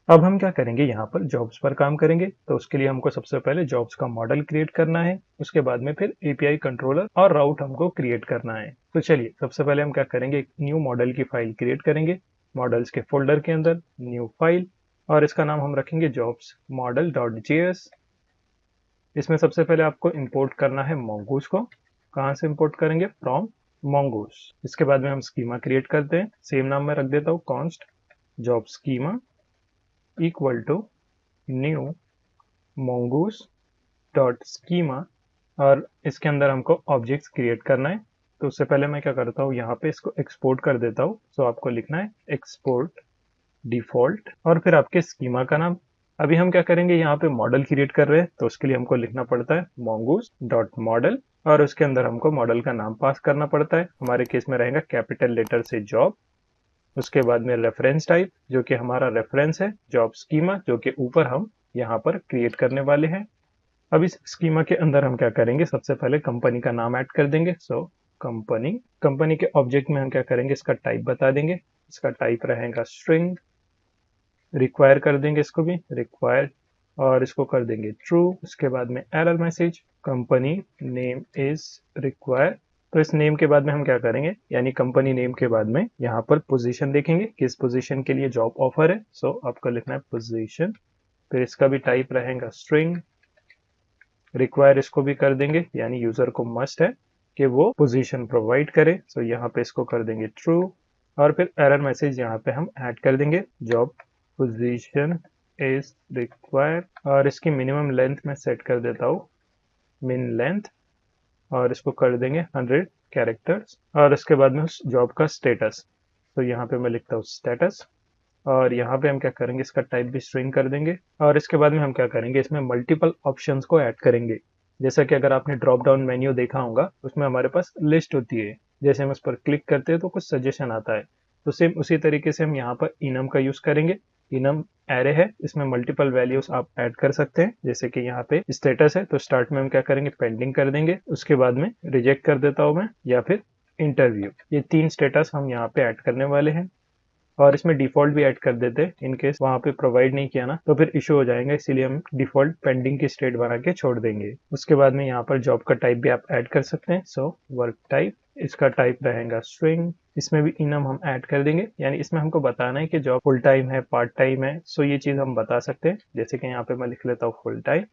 अब हम क्या करेंगे, यहाँ पर जॉब्स पर काम करेंगे। तो उसके लिए हमको सबसे पहले जॉब्स का मॉडल क्रिएट करना है, उसके बाद में फिर एपीआई कंट्रोलर और राउट हमको क्रिएट करना है। तो चलिए सबसे पहले हम क्या करेंगे, एक न्यू मॉडल की फाइल क्रिएट करेंगे। मॉडल्स के फोल्डर के अंदर न्यू फाइल, और इसका नाम हम रखेंगे जॉब्स मॉडल डॉट जेएस। इसमें सबसे पहले आपको इंपोर्ट करना है mongoose को। कहाँ से इंपोर्ट करेंगे, फ्रॉम mongoose। इसके बाद में हम स्कीमा क्रिएट करते हैं, सेम नाम में रख देता हूँ, const job schema equal to new mongoose dot schema. और इसके अंदर हमको ऑब्जेक्ट्स क्रिएट करना है। तो उससे पहले मैं क्या करता हूँ, यहाँ पे इसको एक्सपोर्ट कर देता हूँ। सो आपको लिखना है एक्सपोर्ट डिफॉल्ट और फिर आपके स्कीमा का नाम। अभी हम क्या करेंगे, यहाँ पे मॉडल क्रिएट कर रहे हैं, तो उसके लिए हमको लिखना पड़ता है mongoose डॉट मॉडल, और उसके अंदर हमको मॉडल का नाम पास करना पड़ता है। हमारे केस में रहेगा कैपिटल लेटर से जॉब, उसके बाद में रेफरेंस टाइप जो कि हमारा रेफरेंस है, जॉब स्कीमा जो कि ऊपर हम यहाँ पर क्रिएट करने वाले हैं। अब इस स्कीमा के अंदर हम क्या करेंगे, सबसे पहले कंपनी का नाम ऐड कर देंगे। सो कंपनी, कंपनी के ऑब्जेक्ट में हम क्या करेंगे, इसका टाइप बता देंगे। इसका टाइप रहेगा स्ट्रिंग। रिक्वायर कर देंगे इसको भी रिक्वायर, और इसको कर देंगे ट्रू। उसके बाद में error message, company name is require. तो इस नेम के बाद में हम क्या करेंगे, यानी कंपनी नेम के बाद में यहाँ पर पोजीशन देखेंगे, किस पोजीशन के लिए जॉब ऑफर है। सो आपको लिखना है पोजीशन, फिर इसका भी टाइप रहेगा स्ट्रिंग। रिक्वायर इसको भी कर देंगे, यानी यूजर को मस्ट है कि वो पोजीशन प्रोवाइड करे। सो यहाँ पे इसको कर देंगे ट्रू, और फिर एरर मैसेज यहाँ पे हम ऐड कर देंगे, जॉब पोजीशन इज रिक्वायर्ड। और इसकी मिनिमम लेंथ में सेट कर देता हूँ मिन लेंथ, और इसको कर देंगे 100 कैरेक्टर्स। और इसके बाद में उस जॉब का स्टेटस, तो यहाँ पे मैं लिखता हूँ स्टेटस, और यहाँ पे हम क्या करेंगे, इसका टाइप भी स्ट्रिंग कर देंगे। और इसके बाद में हम क्या करेंगे, इसमें मल्टीपल ऑप्शंस को ऐड करेंगे। जैसा कि अगर आपने ड्रॉप डाउन मेन्यू देखा होगा, उसमें हमारे पास लिस्ट होती है, जैसे हम उस पर क्लिक करते हैं तो कुछ सजेशन आता है। तो सेम उसी तरीके से हम यहाँ पर इनम का यूज करेंगे। इनम एरे है, इसमें मल्टीपल वैल्यूज आप ऐड कर सकते हैं। जैसे कि यहाँ पे स्टेटस है, तो स्टार्ट में हम क्या करेंगे, पेंडिंग कर देंगे। उसके बाद में रिजेक्ट कर देता हूँ मैं, या फिर इंटरव्यू। ये 3 स्टेटस हम यहाँ पे ऐड करने वाले हैं। और इसमें डिफॉल्ट भी ऐड कर देते हैं, इन केस वहां पे प्रोवाइड नहीं किया ना तो फिर इशू हो जाएगा, इसीलिए हम डिफॉल्ट पेंडिंग की स्टेट बना के छोड़ देंगे। उसके बाद में यहाँ पर जॉब का टाइप भी आप ऐड कर सकते हैं। सो वर्क टाइप, इसका टाइप रहेगा स्ट्रिंग। इसमें भी इनम हम ऐड कर देंगे, यानी इसमें हमको बताना है कि जॉब फुल टाइम है, पार्ट टाइम है। सो ये चीज हम बता सकते हैं, जैसे कि यहाँ पे मैं लिख लेता हूँ फुल टाइम,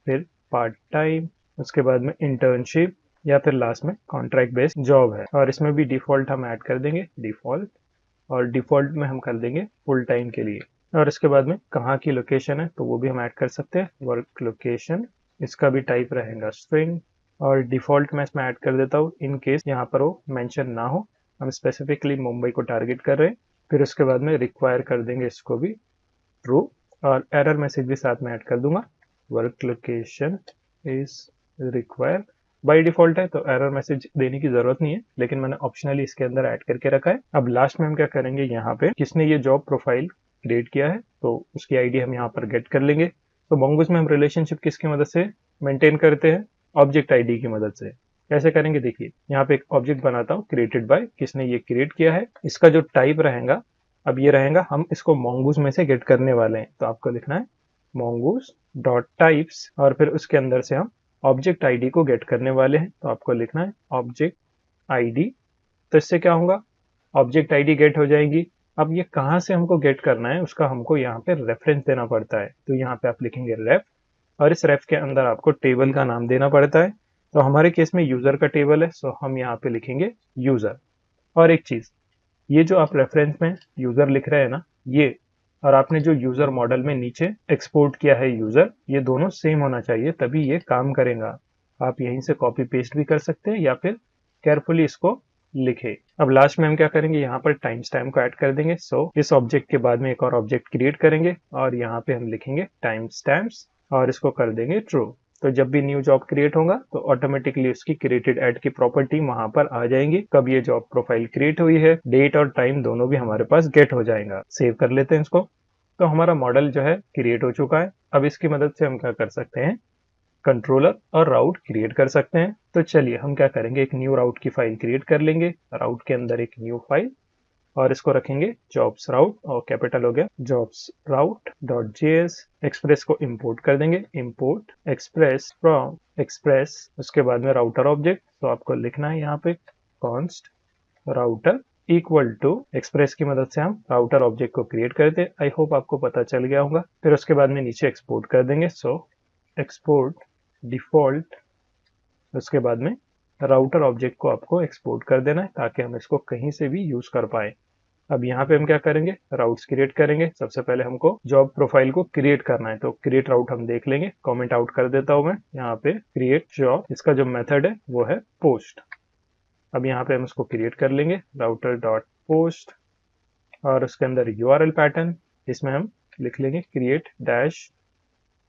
फिर पार्ट टाइम, उसके बाद में इंटर्नशिप, या फिर लास्ट में कॉन्ट्रैक्ट बेस्ड जॉब है। और इसमें भी डिफॉल्ट हम ऐड कर देंगे डिफॉल्ट, और डिफॉल्ट में हम कर देंगे फुल टाइम के लिए। और इसके बाद में कहाँ की लोकेशन है, तो वो भी हम ऐड कर सकते हैं, वर्क लोकेशन। इसका भी टाइप रहेगा स्ट्रिंग, और डिफॉल्ट में इसमें ऐड कर देता हूँ, इन केस यहाँ पर वो मेंशन ना हो, हम स्पेसिफिकली मुंबई को टारगेट कर रहे हैं। फिर उसके बाद में रिक्वायर कर देंगे इसको भी ट्रू, और एरर मैसेज भी साथ में ऐड कर दूंगा, work location is require. By default है तो एरर मैसेज देने की जरूरत नहीं है, लेकिन मैंने ऑप्शनली इसके अंदर ऐड करके रखा है। अब लास्ट में हम क्या करेंगे, यहाँ पे किसने ये जॉब प्रोफाइल क्रिएट किया है, तो उसकी आईडी हम यहाँ पर गेट कर लेंगे। तो mongoose में हम रिलेशनशिप किसकी मदद से मेंटेन करते हैं, ऑब्जेक्ट आईडी की मदद से। कैसे करेंगे, देखिए यहाँ पे एक ऑब्जेक्ट बनाता हूँ, क्रिएटेड बाय, किसने ये क्रिएट किया है। इसका जो टाइप रहेगा, अब ये रहेगा, हम इसको mongoose में से गेट करने वाले हैं। तो आपको लिखना है mongoose डॉट टाइप्स, और फिर उसके अंदर से हम ऑब्जेक्ट आईडी को गेट करने वाले हैं। तो आपको लिखना है ऑब्जेक्ट आईडी। तो इससे क्या होगा, ऑब्जेक्ट आईडी गेट हो जाएगी। अब ये कहाँ से हमको गेट करना है, उसका हमको यहाँ पे रेफरेंस देना पड़ता है। तो यहाँ पे आप लिखेंगे रेफ, और इस रेफ के अंदर आपको टेबल का नाम देना पड़ता है। तो हमारे केस में यूजर का टेबल है, सो हम यहाँ पे लिखेंगे यूजर। और एक चीज, ये जो आप रेफरेंस में यूजर लिख रहे हैं ना, ये और आपने जो यूजर मॉडल में नीचे एक्सपोर्ट किया है यूजर, ये दोनों सेम होना चाहिए, तभी ये काम करेगा। आप यहीं से कॉपी पेस्ट भी कर सकते हैं, या फिर केयरफुली इसको लिखे। अब लास्ट में हम क्या करेंगे, यहाँ पर टाइम स्टैम्प को ऐड कर देंगे। सो इस ऑब्जेक्ट के बाद में एक और ऑब्जेक्ट क्रिएट करेंगे, और यहाँ पे हम लिखेंगे टाइम स्टैम्प्स, और इसको कर देंगे ट्रू। तो जब भी न्यू जॉब क्रिएट होगा तो ऑटोमेटिकली उसकी क्रिएटेड ऐड की प्रॉपर्टी वहां पर आ जाएंगी, कब ये जॉब प्रोफाइल क्रिएट हुई है, डेट और टाइम दोनों भी हमारे पास गेट हो जाएगा। सेव कर लेते हैं इसको। तो हमारा मॉडल जो है क्रिएट हो चुका है। अब इसकी मदद से हम क्या कर सकते हैं, कंट्रोलर और राउट क्रिएट कर सकते हैं। तो चलिए हम क्या करेंगे, एक न्यू राउट की फाइल क्रिएट कर लेंगे। राउट के अंदर एक न्यू फाइल, और इसको रखेंगे जॉब्स राउट और कैपिटल हो गया जॉब्स राउट डॉट जेएस। एक्सप्रेस को इंपोर्ट कर देंगे, इंपोर्ट एक्सप्रेस फ्रॉम एक्सप्रेस, उसके बाद में राउटर ऑब्जेक्ट। तो आपको लिखना है यहाँ पे const router equal to express की मदद से हम राउटर ऑब्जेक्ट को क्रिएट करते हैं। आई होप आपको पता चल गया होगा। फिर उसके बाद में नीचे एक्सपोर्ट कर देंगे, सो एक्सपोर्ट डिफॉल्ट, उसके बाद में राउटर ऑब्जेक्ट को आपको एक्सपोर्ट कर देना है ताकि हम इसको कहीं से भी यूज कर पाए। अब यहाँ पे हम क्या करेंगे, राउट्स क्रिएट करेंगे। सबसे पहले हमको जॉब प्रोफाइल को क्रिएट करना है, तो क्रिएट राउट हम देख लेंगे। कमेंट आउट कर देता हूं मैं यहाँ पे क्रिएट जॉब, इसका जो मेथड है वो है पोस्ट। अब यहाँ पे हम इसको क्रिएट कर लेंगे राउटर डॉट पोस्ट, और उसके अंदर यूआरएल पैटर्न, इसमें हम लिख लेंगे क्रिएट डैश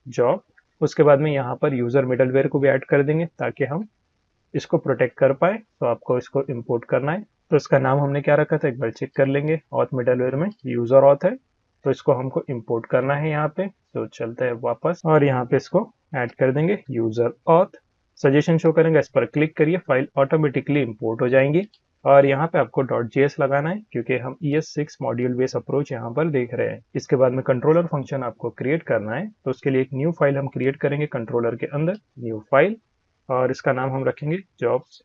जॉब। उसके बाद में यहाँ पर यूजर मिडलवेयर को भी ऐड कर देंगे ताकि हम इसको प्रोटेक्ट कर पाए। तो आपको इसको इंपोर्ट करना है। तो इसका नाम हमने क्या रखा था, एक बार चेक कर लेंगे। ऑथ मिडलवेयर में यूजर ऑथ है, तो इसको हमको इंपोर्ट करना है यहाँ पे। तो चलते हैं वापस और यहाँ पे इसको ऐड कर देंगे यूजर ऑथ। सजेशन शो करेंगे, इस पर क्लिक करिए, फाइल ऑटोमेटिकली इंपोर्ट हो जाएंगी। और यहाँ पे आपको .js लगाना है क्योंकि हम ES6 मॉड्यूल बेस अप्रोच यहाँ पर देख रहे हैं। इसके बाद में कंट्रोलर फंक्शन आपको क्रिएट करना है, तो उसके लिए एक न्यू फाइल हम क्रिएट करेंगे कंट्रोलर के अंदर, न्यू फाइल, और इसका नाम हम रखेंगे जॉब्स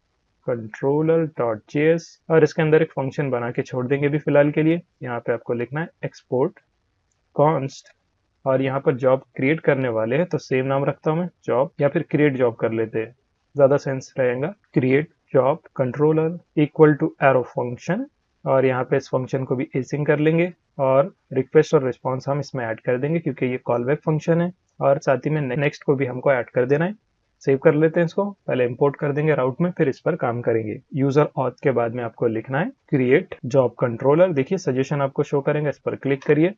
कंट्रोलर डॉट जेएस। और इसके अंदर एक फंक्शन बना के छोड़ देंगे भी फिलहाल के लिए। यहाँ पे आपको लिखना है एक्सपोर्ट कॉन्स्ट, और यहाँ पर जॉब क्रिएट करने वाले हैं तो सेम नाम रखता हूँ मैं जॉब, या फिर क्रिएट जॉब कर लेते हैं, ज्यादा सेंस रहेगा। Create job controller equal to arrow function, और यहाँ पे इस फंक्शन को भी एसिंग कर लेंगे, और रिक्वेस्ट और रिस्पॉन्स हम इसमें ऐड कर देंगे क्योंकि ये कॉल बैक फंक्शन है। और साथ ही में नेक्स्ट को भी हमको ऐड कर देना है। सेव कर लेते हैं इसको, पहले इंपोर्ट कर देंगे राउट में, फिर इस पर काम करेंगे। यूजर ऑथ के बाद में आपको लिखना है क्रिएट जॉब कंट्रोलर। देखिए सजेशन आपको शो करेंगे, इस पर क्लिक करिए,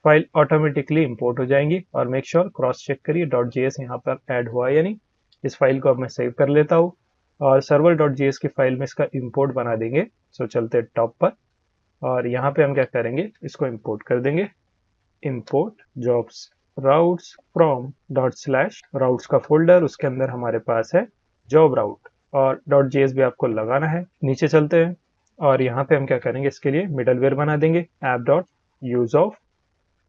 फाइल ऑटोमेटिकली इंपोर्ट हो जाएंगी। और मेक श्योर क्रॉस चेक करिए .js यहाँ पर ऐड हुआ है या नहीं। इस फाइल को अब मैं सेव कर लेता हूँ और server .js की फाइल में इसका इंपोर्ट बना देंगे। सो चलते टॉप पर, और यहाँ पे हम क्या करेंगे, इसको इंपोर्ट कर देंगे, import jobs routes from ./routes का फोल्डर, उसके अंदर हमारे पास है जॉब राउट, और .js भी आपको लगाना है। नीचे चलते हैं और यहाँ पे हम क्या करेंगे, इसके लिए मिडलवेयर बना देंगे app.useOf,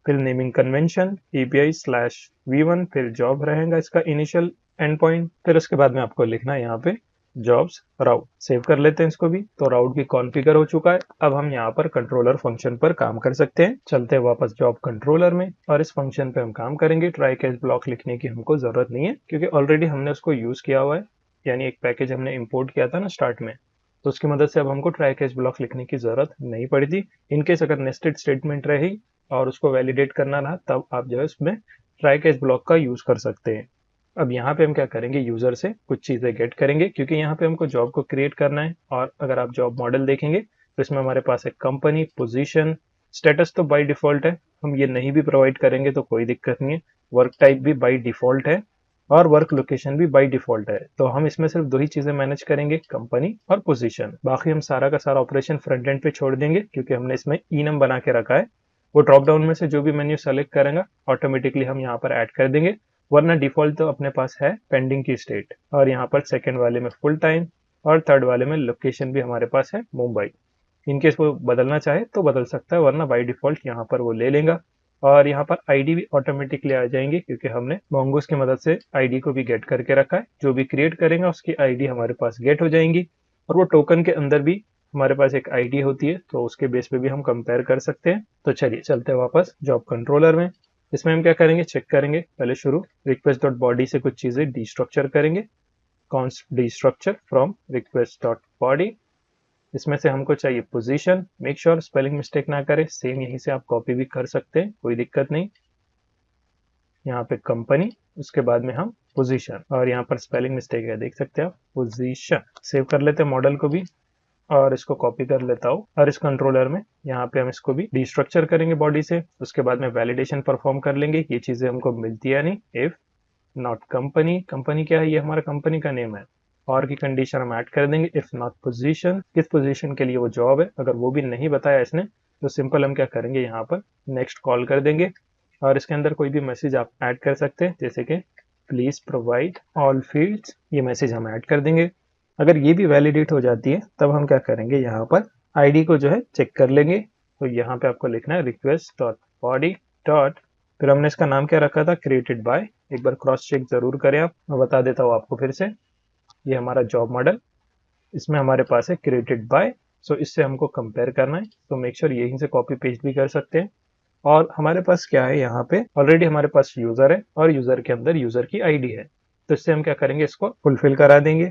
फिर नेमिंग कन्वेंशन API/v1, फिर जॉब रहेगा इसका इनिशियल एंड पॉइंट। फिर उसके बाद में आपको लिखना है यहाँ पे जॉब्स राउट। सेव कर लेते हैं इसको भी। तो राउट भी कॉन्फ़िगर हो चुका है। अब हम यहाँ पर कंट्रोलर फंक्शन पर काम कर सकते हैं। चलते हैं वापस जॉब कंट्रोलर में और इस फंक्शन पे हम काम करेंगे। ट्राई कैच ब्लॉक लिखने की हमको जरूरत नहीं है क्योंकि ऑलरेडी हमने उसको यूज किया हुआ है, यानी एक पैकेज हमने इंपोर्ट किया था ना स्टार्ट में, तो उसकी मदद से अब हमको ट्राई कैच ब्लॉक लिखने की जरूरत नहीं पड़ती। इनकेस अगर नेस्टेड स्टेटमेंट रही और उसको वैलिडेट करना रहा तब आप जो है उसमें ट्राई कैच ब्लॉक का यूज कर सकते हैं। अब यहाँ पे हम क्या करेंगे, यूजर से कुछ चीजें गेट करेंगे क्योंकि यहाँ पे हमको जॉब को क्रिएट करना है। और अगर आप जॉब मॉडल देखेंगे तो इसमें हमारे पास है कंपनी, पोजीशन, स्टेटस तो बाय डिफॉल्ट है, हम ये नहीं भी प्रोवाइड करेंगे तो कोई दिक्कत नहीं है। वर्क टाइप भी बाय डिफॉल्ट है और वर्क लोकेशन भी बाय डिफॉल्ट है। तो हम इसमें सिर्फ दो ही चीजें मैनेज करेंगे, कंपनी और पोजीशन। बाकी हम सारा का सारा ऑपरेशन फ्रंट एंड पे छोड़ देंगे क्योंकि हमने इसमें enum बना के रखा है। वो ड्रॉप डाउन में से जो भी मेन्यू सेलेक्ट करेंगे ऑटोमेटिकली हम यहाँ पर ऐड कर देंगे, वरना डिफॉल्ट तो अपने पास है पेंडिंग की स्टेट। और यहाँ पर सेकंड वाले में फुल टाइम और थर्ड वाले में लोकेशन भी हमारे पास है मुंबई। इनकेस वो बदलना चाहे तो बदल सकता है, वरना बाय डिफॉल्ट यहाँ पर वो ले लेगा। और यहाँ पर आईडी भी ऑटोमेटिकली आ जाएंगी क्योंकि हमने मोंगोस की मदद से आईडी को भी गेट करके रखा है। जो भी क्रिएट करेंगे उसकी आईडी हमारे पास गेट हो जाएंगी, और वो टोकन के अंदर भी हमारे पास एक आईडी होती है, तो उसके बेस पे भी हम कंपेयर कर सकते हैं। तो चलिए चलते हैं वापस जॉब कंट्रोलर में। इसमें हम क्या करेंगे, चेक करेंगे पहले शुरू रिक्वेस्ट डॉट बॉडी से कुछ चीजें डिस्ट्रक्चर करेंगे। Const डिस्ट्रक्चर from request dot body. इसमें से हमको चाहिए position, make sure spelling mistake ना करें, सेम यहीं से आप कॉपी भी कर सकते हैं, कोई दिक्कत नहीं। यहाँ पे कंपनी, उसके बाद में हम पोजीशन, और यहाँ पर स्पेलिंग मिस्टेक है देख सकते हैं आप, पोजीशन। सेव कर लेते हैं मॉडल को भी और इसको कॉपी कर लेता हूँ। और इस कंट्रोलर में यहाँ पे हम इसको भी डिस्ट्रक्चर करेंगे बॉडी से। उसके बाद में वैलिडेशन परफॉर्म कर लेंगे, ये चीजें हमको मिलती है नहीं। इफ नॉट कंपनी, कंपनी क्या है, ये हमारा कंपनी का नेम है। और की कंडीशन हम ऐड कर देंगे, इफ नॉट पोजीशन, किस पोजीशन के लिए वो जॉब है, अगर वो भी नहीं बताया इसने तो सिंपल हम क्या करेंगे, यहाँ पर नेक्स्ट कॉल कर देंगे। और इसके अंदर कोई भी मैसेज आप ऐड कर सकते हैं, जैसे कि प्लीज प्रोवाइड ऑल फील्ड्स, ये मैसेज हम ऐड कर देंगे। अगर ये भी वैलिडेट हो जाती है तब हम क्या करेंगे, यहाँ पर आईडी को जो है चेक कर लेंगे। तो यहाँ पे आपको लिखना है रिक्वेस्ट डॉट बॉडी डॉट, फिर हमने इसका नाम क्या रखा था, क्रिएटेड बाय। एक बार क्रॉस चेक जरूर करें आप, मैं बता देता हूँ आपको फिर से। ये हमारा जॉब मॉडल, इसमें हमारे पास है क्रिएटेड बाय, सो इससे हमको कंपेयर करना है। तो मेक श्योर यहीं से कॉपी पेस्ट भी कर सकते हैं। और हमारे पास क्या है, यहाँ पे ऑलरेडी हमारे पास यूजर है और यूजर के अंदर यूजर की आईडी है। तो इससे हम क्या करेंगे, इसको फुलफिल करा देंगे।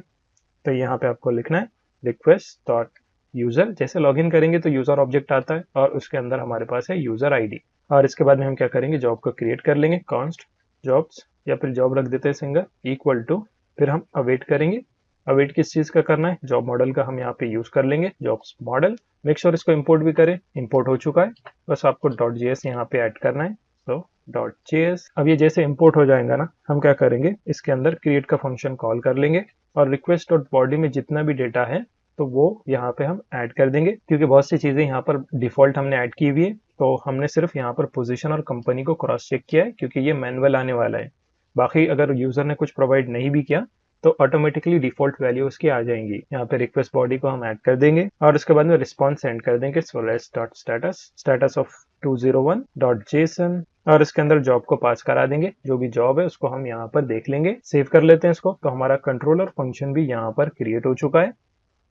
तो यहाँ पे आपको लिखना है रिक्वेस्ट डॉट यूजर। जैसे लॉगिन करेंगे तो यूजर ऑब्जेक्ट आता है और उसके अंदर हमारे पास है यूजर आईडी। और इसके बाद में हम क्या करेंगे, जॉब को क्रिएट कर लेंगे, कॉन्स्ट जॉब्स, या फिर जॉब रख देते हैं सिंगल, इक्वल टू, फिर हम अवेट करेंगे। अवेट किस चीज का करना है, जॉब मॉडल का हम यहाँ पे यूज कर लेंगे, जॉब्स मॉडल। मेक श्योर इसको इंपोर्ट भी करें, इंपोर्ट हो चुका है। बस आपको .js यहाँ पे ऐड करना है। तो .js, अब ये जैसे इंपोर्ट हो जाएगा ना, हम क्या करेंगे, इसके अंदर क्रिएट का फंक्शन कॉल कर लेंगे और रिक्वेस्ट डॉट बॉडी में जितना भी डेटा है तो वो यहाँ पे हम ऐड कर देंगे, क्योंकि बहुत सी चीजें यहाँ पर डिफॉल्ट हमने ऐड की हुई है। तो हमने सिर्फ यहाँ पर पोजीशन और कंपनी को क्रॉस चेक किया है, क्योंकि ये मैनुअल आने वाला है। बाकी अगर यूजर ने कुछ प्रोवाइड नहीं भी किया तो ऑटोमेटिकली डिफॉल्ट वैल्यू उसकी आ जाएंगी। यहाँ पे रिक्वेस्ट बॉडी को हम ऐड कर देंगे और उसके बाद में रिस्पॉन्स सेंड कर देंगे, so rest dot status of 201 dot JSON, और इसके अंदर जॉब को पास करा देंगे। जो भी जॉब है उसको हम यहाँ पर देख लेंगे, सेव कर लेते हैं इसको। तो हमारा कंट्रोलर फंक्शन भी यहाँ पर क्रिएट हो चुका है।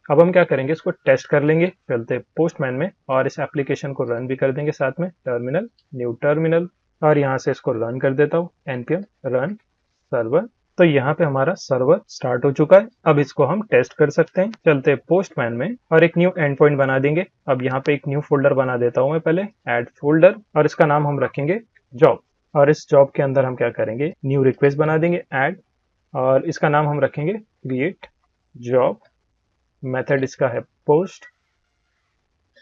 अब हम क्या करेंगे, इसको टेस्ट कर लेंगे। चलते पोस्टमैन में और इस एप्लीकेशन को रन भी कर देंगे साथ में, टर्मिनल, न्यू टर्मिनल, और यहाँ से इसको रन कर देता हूँ, npm रन सर्वर। तो यहाँ पे हमारा सर्वर स्टार्ट हो चुका है। अब इसको हम टेस्ट कर सकते हैं। चलते पोस्टमैन में और एक न्यू एंड पॉइंट बना देंगे। अब यहाँ पे एक न्यू फोल्डर बना देता हूँ मैं पहले, ऐड फोल्डर, और इसका नाम हम रखेंगे जॉब। और इस जॉब के अंदर हम क्या करेंगे, न्यू रिक्वेस्ट बना देंगे, ऐड, और इसका नाम हम रखेंगे क्रिएट जॉब। मेथड इसका है पोस्ट,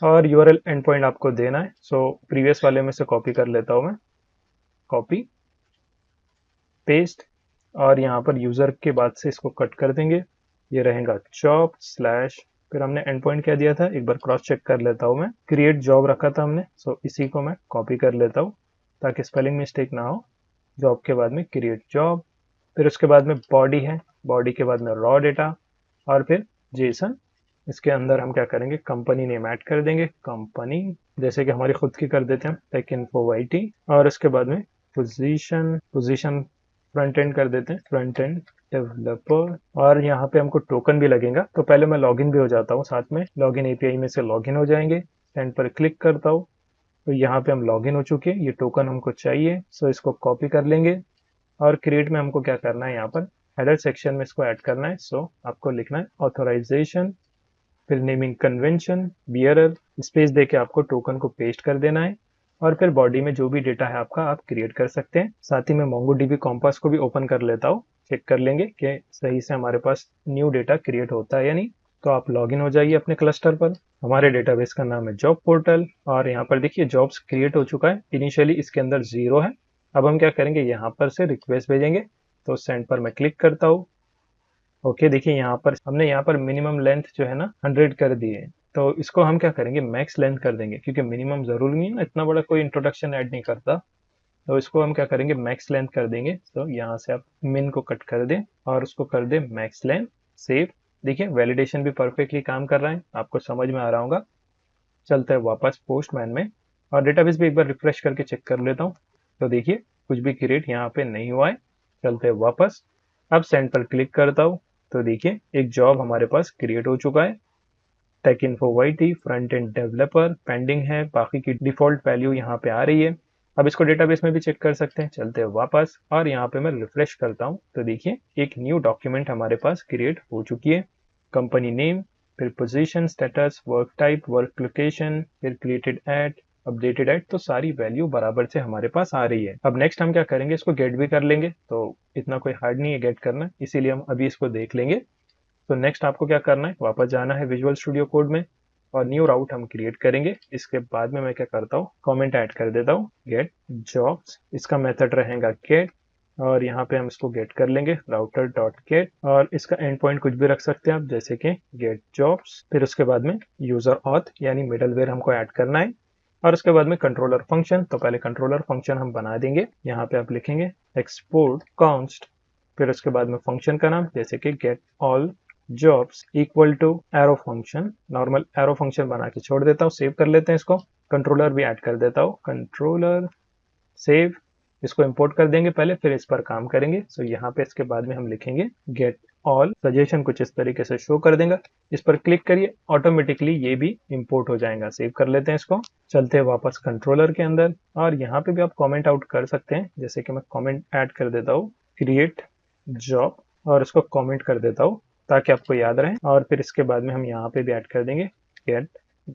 और यूआरएल एंड पॉइंट आपको देना है। सो प्रीवियस वाले में से कॉपी कर लेता हूँ मैं, कॉपी पेस्ट, और यहाँ पर यूजर के बाद से इसको कट कर देंगे। ये रहेगा जॉब स्लैश, फिर हमने एंड पॉइंट क्या दिया था, एक बार क्रॉस चेक कर लेता हूँ मैं, क्रिएट जॉब रखा था हमने। सो इसी को मैं कॉपी कर लेता हूँ ताकि स्पेलिंग मिस्टेक ना हो। जॉब के बाद में क्रिएट जॉब, फिर उसके बाद में बॉडी है, बॉडी के बाद में रॉ डेटा, और फिर जेसन। इसके अंदर हम क्या करेंगे, कंपनी नेम ऐड कर देंगे, कंपनी, जैसे कि हमारी खुद की कर देते हैं, टेक इन्फो वाईटी, और उसके बाद में पोजीशन फ्रंट एंड कर देते हैं, फ्रंट एंड डेवलपर। और यहाँ पे हमको टोकन भी लगेगा, तो पहले मैं लॉगिन भी हो जाता हूँ साथ में, लॉगिन एपीआई में से लॉगिन हो जाएंगे, सेंड पर क्लिक करता हूँ। तो यहाँ पे हम लॉगिन हो चुके हैं, ये टोकन हमको चाहिए। सो इसको कॉपी कर लेंगे और क्रिएट में हमको क्या करना है, यहाँ पर हेडर सेक्शन में इसको ऐड करना है। सो आपको लिखना है ऑथराइजेशन, फिर नेमिंग कन्वेंशन, बियरर, स्पेस देके आपको टोकन को पेस्ट कर देना है, और फिर बॉडी में जो भी डेटा है आपका आप क्रिएट कर सकते हैं। साथ ही मैं MongoDB कॉम्पास को भी ओपन कर लेता हूँ, चेक कर लेंगे कि सही से हमारे पास न्यू डेटा क्रिएट होता है या नहीं। तो आप लॉगिन हो जाइए अपने क्लस्टर पर। हमारे डेटाबेस का नाम है जॉब पोर्टल, और यहाँ पर देखिए जॉब्स क्रिएट हो चुका है। इनिशियली इसके अंदर 0 है। अब हम क्या करेंगे, यहाँ पर से रिक्वेस्ट भेजेंगे। तो सेंड पर मैं क्लिक करता हूँ। ओके, देखिए यहाँ पर हमने यहाँ पर मिनिमम लेंथ जो है ना 100 कर दी है। तो इसको हम क्या करेंगे, मैक्स लेंथ कर देंगे, क्योंकि मिनिमम जरूरी नहीं है ना, इतना बड़ा कोई इंट्रोडक्शन ऐड नहीं करता। तो इसको हम क्या करेंगे, मैक्स लेंथ कर देंगे। तो यहाँ से आप मिन को कट कर दें और उसको कर दें मैक्स लेंथ, सेव। देखिए वैलिडेशन भी परफेक्टली काम कर रहा है, आपको समझ में आ रहा होगा। चलते हैं वापस पोस्टमैन में और डेटाबेस भी एक बार रिफ्रेश करके चेक कर लेता हूँ। तो देखिए कुछ भी क्रिएट यहाँ पे नहीं हुआ है। चलते हैं वापस, अब सेंड पर क्लिक करता हूँ। तो देखिए एक जॉब हमारे पास क्रिएट हो चुका है, tech info YT front end developer, pending है, बाकी की डिफॉल्ट वैल्यू यहाँ पे आ रही है। अब इसको डेटाबेस में भी चेक कर सकते हैं। चलते हैं वापस और यहाँ पे मैं रिफ्रेश करता हूँ। तो देखिए एक न्यू डॉक्यूमेंट हमारे पास क्रिएट हो चुकी है, कंपनी नेम, फिर position, status, work type, work location, फिर क्रिएटेड एट, अपडेटेड एट। तो सारी वैल्यू बराबर से हमारे पास आ रही है। अब नेक्स्ट हम क्या करेंगे, इसको गेट भी कर लेंगे। तो इतना कोई हार्ड नहीं है गेट करना, इसीलिए हम अभी इसको देख लेंगे। तो नेक्स्ट आपको क्या करना है, वापस जाना है विजुअल स्टूडियो कोड में और न्यू राउट हम क्रिएट करेंगे। इसके बाद में मैं क्या करता हूँ, कमेंट ऐड कर देता हूँ, गेट जॉब्स, इसका मेथड रहेगा गेट, और यहाँ पे हम इसको गेट कर लेंगे राउटर डॉट गेट, और इसका एंड पॉइंट कुछ भी रख सकते हैं आप, जैसे कि गेट जॉब्स। फिर उसके बाद में यूजर ऑथ यानी मिडलवेयर हमको ऐड करना है, और उसके बाद में कंट्रोलर फंक्शन। तो पहले कंट्रोलर फंक्शन हम बना देंगे, यहाँ पे आप लिखेंगे एक्सपोर्ट कॉन्स्ट, फिर उसके बाद में फंक्शन का नाम जैसे कि get all jobs equal to arrow function, normal arrow function बना के छोड़ देता हूँ। सेव कर लेते हैं इसको, कंट्रोलर भी ऐड कर देता हूँ, कंट्रोलर सेव। इसको इंपोर्ट कर देंगे पहले, फिर इस पर काम करेंगे। सो यहाँ पे इसके बाद में हम लिखेंगे गेट ऑल सजेशन, कुछ इस तरीके से शो कर देगा। इस पर क्लिक करिए, ऑटोमेटिकली ये भी इंपोर्ट हो जाएगा। सेव कर लेते हैं इसको, चलते हैं वापस कंट्रोलर के अंदर, और यहाँ पे भी आप कमेंट आउट कर सकते हैं। जैसे कि मैं कमेंट ऐड कर देता हूँ, क्रिएट जॉब, और इसको कमेंट कर देता हूँ ताकि आपको याद रहे। और फिर इसके बाद में हम यहाँ पे भी ऐड कर देंगे गेट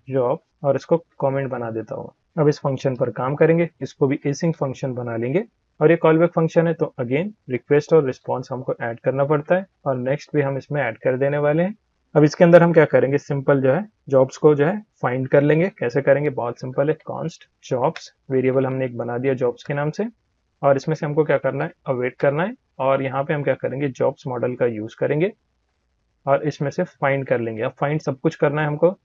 जॉब, और इसको कमेंट बना देता हूँ। अब इस फंक्शन पर काम करेंगे, इसको भी एसिंक फंक्शन बना लेंगे। और ये कॉलबैक फंक्शन है, तो अगेन रिक्वेस्ट और रिस्पॉन्स हमको ऐड करना पड़ता है, और नेक्स्ट भी हम इसमें ऐड कर देने वाले हैं। अब इसके अंदर हम क्या करेंगे, सिंपल जो है जॉब्स को जो है फाइंड कर लेंगे। कैसे करेंगे, बहुत सिंपल है। कॉन्स्ट जॉब्स वेरिएबल हमने एक बना दिया जॉब्स के नाम से, और इसमें से हमको क्या करना है, अवेट करना है। और यहाँ पे हम क्या करेंगे, जॉब्स मॉडल का यूज करेंगे और इसमें से फाइंड कर लेंगे। अब फाइंड सब कुछ करना है हमको,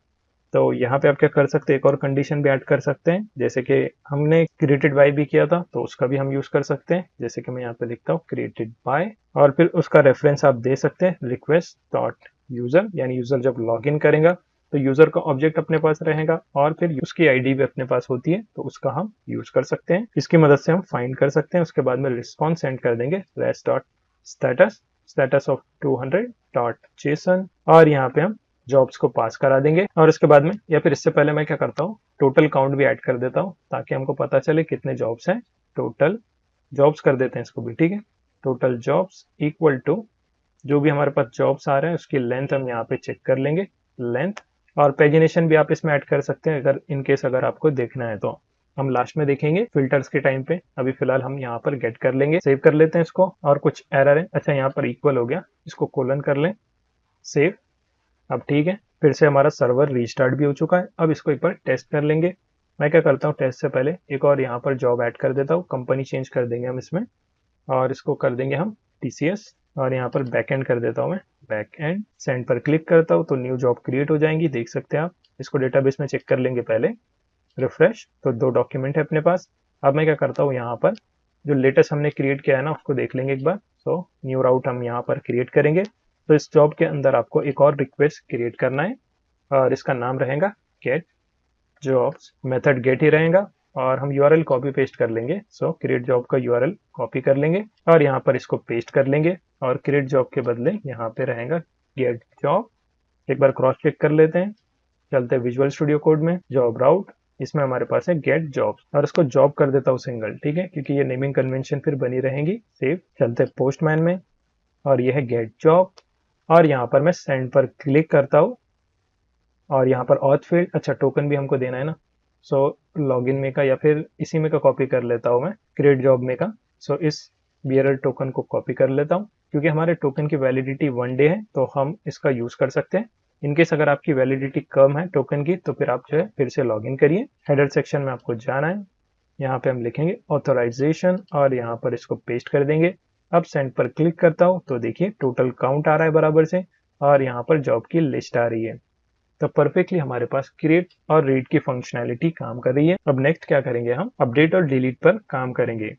तो यहाँ पे आप क्या कर सकते हैं, एक और कंडीशन भी ऐड कर सकते हैं। जैसे कि हमने क्रिएटेड बाय भी किया था, तो उसका भी हम यूज कर सकते हैं। जैसे कि मैं यहाँ पे लिखता हूँ क्रिएटेड बाय, और फिर उसका रेफरेंस आप दे सकते हैं रिक्वेस्ट डॉट यूजर, यानी यूजर जब लॉग इन करेगा तो यूजर का ऑब्जेक्ट अपने पास रहेगा, और फिर उसकी आईडी भी अपने पास होती है, तो उसका हम यूज कर सकते हैं। इसकी मदद से हम फाइंड कर सकते हैं। उसके बाद में रिस्पॉन्स सेंड कर देंगे rest dot status, status of 200 dot JSON, और यहाँ पे हम जॉब्स को पास करा देंगे। और इसके बाद में, या फिर इससे पहले मैं क्या करता हूँ, टोटल काउंट भी ऐड कर देता हूँ ताकि हमको पता चले कितने जॉब्स हैं। टोटल जॉब्स कर देते हैं इसको भी, ठीक है। टोटल जॉब्स इक्वल टू जो भी हमारे पास जॉब्स आ रहे हैं उसकी लेंथ हम यहाँ पे चेक कर लेंगे, लेंथ। और पेजिनेशन भी आप इसमें ऐड कर सकते हैं अगर इनकेस अगर आपको देखना है, तो हम लास्ट में देखेंगे फिल्टर्स के टाइम पे। अभी फिलहाल हम यहाँ पर गेट कर लेंगे, सेव कर लेते हैं इसको। और कुछ एरर है, अच्छा यहाँ पर इक्वल हो गया, इसको कोलन कर लें, सेव। अब ठीक है, फिर से हमारा सर्वर रीस्टार्ट भी हो चुका है। अब इसको एक बार टेस्ट कर लेंगे। मैं क्या करता हूँ, टेस्ट से पहले एक और यहाँ पर जॉब ऐड कर देता हूँ, कंपनी चेंज कर देंगे हम इसमें, और इसको कर देंगे हम TCS, और यहाँ पर बैक एंड कर देता हूँ मैं, बैक एंड। सेंड पर क्लिक करता हूँ तो न्यू जॉब क्रिएट हो जाएंगी, देख सकते हैं आप। इसको डेटाबेस में चेक कर लेंगे पहले, रिफ्रेश, तो 2 डॉक्यूमेंट है अपने पास। अब मैं क्या करता हूँ, यहाँ पर जो लेटेस्ट हमने क्रिएट किया है ना, उसको देख लेंगे एक बार। सो न्यू राउट हम यहाँ पर क्रिएट करेंगे। तो इस जॉब के अंदर आपको एक और रिक्वेस्ट क्रिएट करना है, और इसका नाम रहेगा गेट जॉब्स, मेथड गेट ही रहेगा, और हम URL कॉपी पेस्ट कर लेंगे। सो क्रिएट जॉब का URL कॉपी कर लेंगे और यहाँ पर इसको पेस्ट कर लेंगे, और क्रिएट जॉब के बदले यहाँ पे रहेगा गेट जॉब। एक बार क्रॉस चेक कर लेते हैं, चलते हैं विजुअल स्टूडियो कोड में, जॉब राउट, इसमें हमारे पास है गेट जॉब्स, और इसको जॉब कर देता हूँ सिंगल, ठीक है, क्योंकि ये नेमिंग कन्वेंशन फिर बनी रहेंगी। सेव, चलते हैं पोस्टमैन में, और ये है गेट जॉब, और यहाँ पर मैं सेंड पर क्लिक करता हूँ, और यहाँ पर ऑथ फील्ड, अच्छा टोकन भी हमको देना है ना। सो लॉगिन में का, या फिर इसी में का कॉपी कर लेता हूँ मैं, क्रिएट जॉब में का। सो इस बियरर टोकन को कॉपी कर लेता हूँ, क्योंकि हमारे टोकन की वैलिडिटी 1 डे है, तो हम इसका यूज कर सकते हैं। इनकेस अगर आपकी वैलिडिटी कम है टोकन की, तो फिर आप जो है फिर से लॉगिन करिए। हेडर सेक्शन में आपको जाना है, यहाँ पे हम लिखेंगे ऑथराइजेशन, और यहाँ पर इसको पेस्ट कर देंगे। अब सेंड पर क्लिक करता हूँ तो देखिए टोटल काउंट आ रहा है बराबर से, और यहाँ पर जॉब की लिस्ट आ रही है। तो परफेक्टली हमारे पास क्रिएट और रीड की फंक्शनैलिटी काम कर रही है। अब नेक्स्ट क्या करेंगे, हम अपडेट और डिलीट पर काम करेंगे।